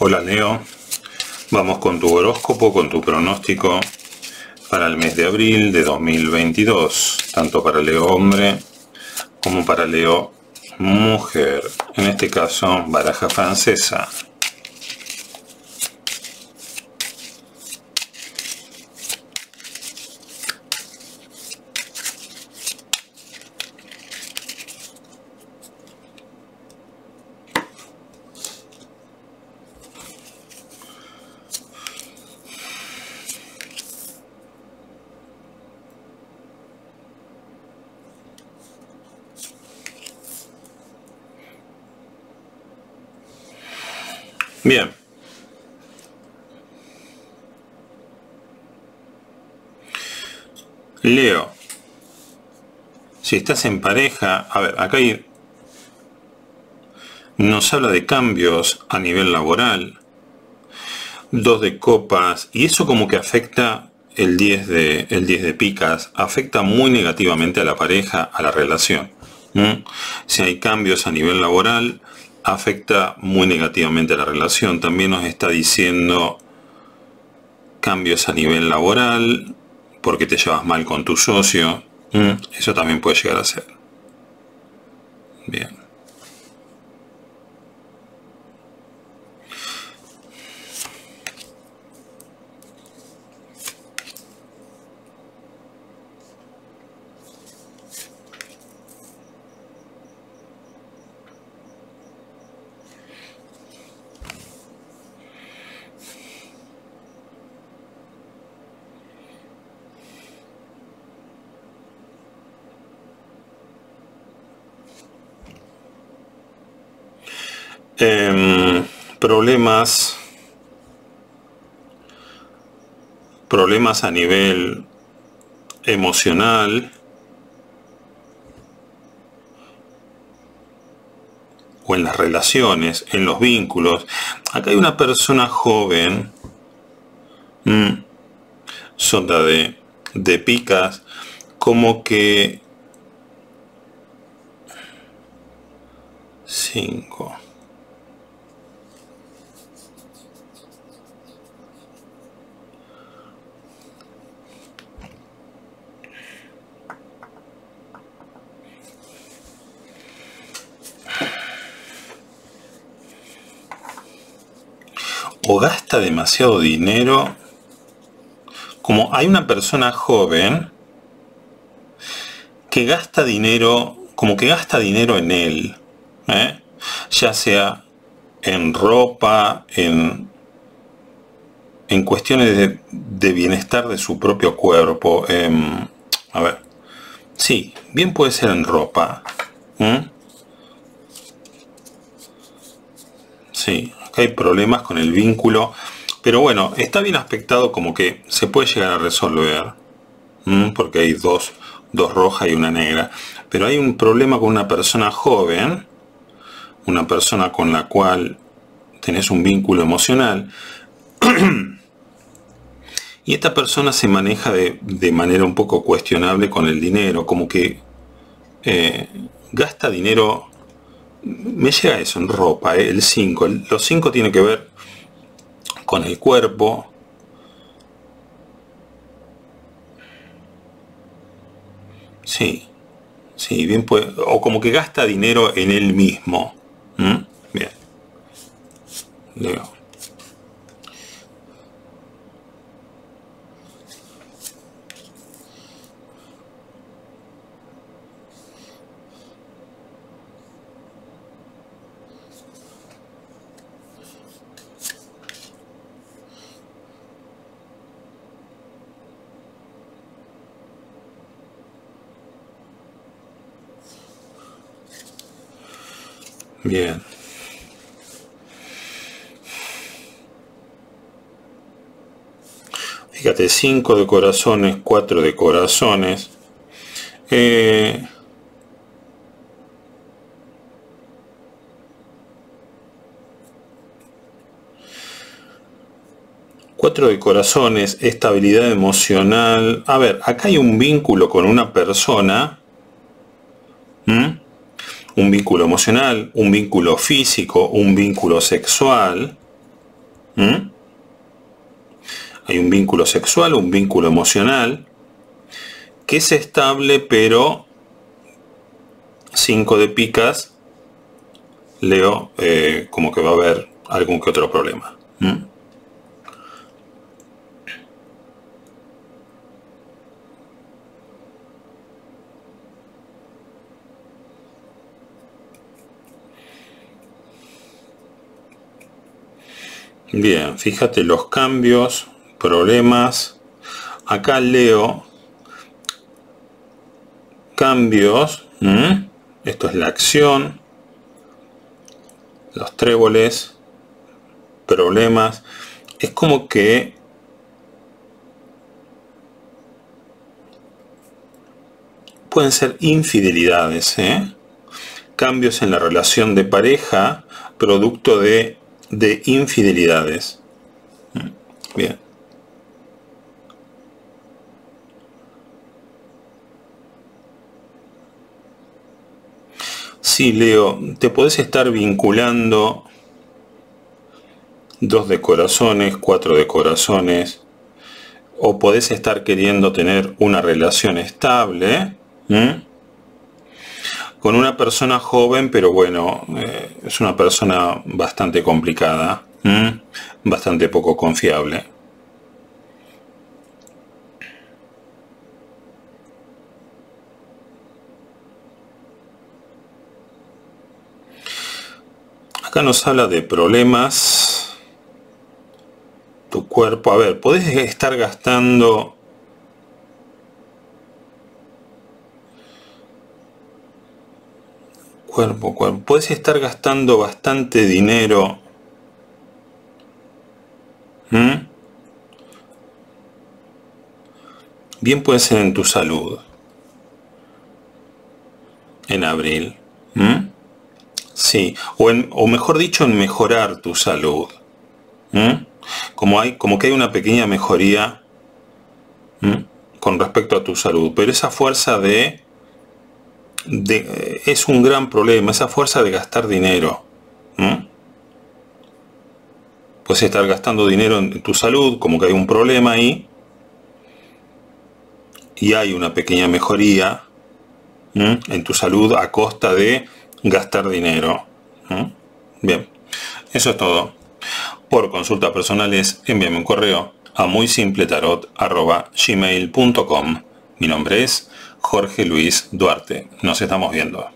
Hola Leo, vamos con tu horóscopo, con tu pronóstico para el mes de abril de 2022, tanto para Leo hombre como para Leo mujer, en este caso baraja francesa. Bien. Leo, si estás en pareja, a ver, acá nos habla de cambios a nivel laboral, 2 de copas, y eso como que afecta el 10 de picas, afecta muy negativamente a la pareja, a la relación. Si hay cambios a nivel laboral, afecta muy negativamente a la relación. También nos está diciendo cambios a nivel laboral, porque te llevas mal con tu socio. Eso también puede llegar a ser. Bien. Problemas a nivel emocional o en las relaciones, en los vínculos. Acá hay una persona joven, sonda de picas, como que 5. O gasta demasiado dinero, como hay una persona joven que gasta dinero, como que gasta dinero en él, ya sea en ropa, en cuestiones de bienestar de su propio cuerpo. A ver, sí, bien puede ser en ropa. Sí, acá hay problemas con el vínculo, pero bueno, está bien aspectado, como que se puede llegar a resolver, porque hay dos rojas y una negra, pero hay un problema con una persona joven, una persona con la cual tenés un vínculo emocional, y esta persona se maneja de manera un poco cuestionable con el dinero, como que gasta dinero. Me llega eso en ropa, el 5. Los 5 tiene que ver con el cuerpo. Sí, bien puede, o como que gasta dinero en él mismo. Bien, Leo. Bien. Fíjate, 5 de corazones, 4 de corazones. 4 de corazones, estabilidad emocional. A ver, acá hay un vínculo con una persona. Un vínculo emocional, un vínculo físico, un vínculo sexual. ¿Mm? Hay un vínculo sexual, un vínculo emocional, que es estable, pero 5 de picas, Leo, como que va a haber algún que otro problema. ¿Mm? Bien, fíjate los cambios, problemas. Acá Leo, cambios. Esto es la acción, los tréboles, problemas. Es como que pueden ser infidelidades, cambios en la relación de pareja, producto de infidelidades. Bien. Sí, Leo, te podés estar vinculando 2 de corazones, 4 de corazones, o podés estar queriendo tener una relación estable, con una persona joven, pero bueno, es una persona bastante complicada, bastante poco confiable. Acá nos habla de problemas. Tu cuerpo, a ver, podés estar gastando cuerpo, podés estar gastando bastante dinero. Bien puede ser en tu salud. En abril. Sí, o mejor dicho, en mejorar tu salud. Como que hay una pequeña mejoría con respecto a tu salud, pero esa fuerza es un gran problema, esa fuerza de gastar dinero. Puedes estar gastando dinero en tu salud, como que hay un problema ahí, y hay una pequeña mejoría en tu salud a costa de gastar dinero. Bien, eso es todo. Por consultas personales, envíame un correo a muysimpletarot@gmail.com. Mi nombre es Jorge Luis Duarte. Nos estamos viendo.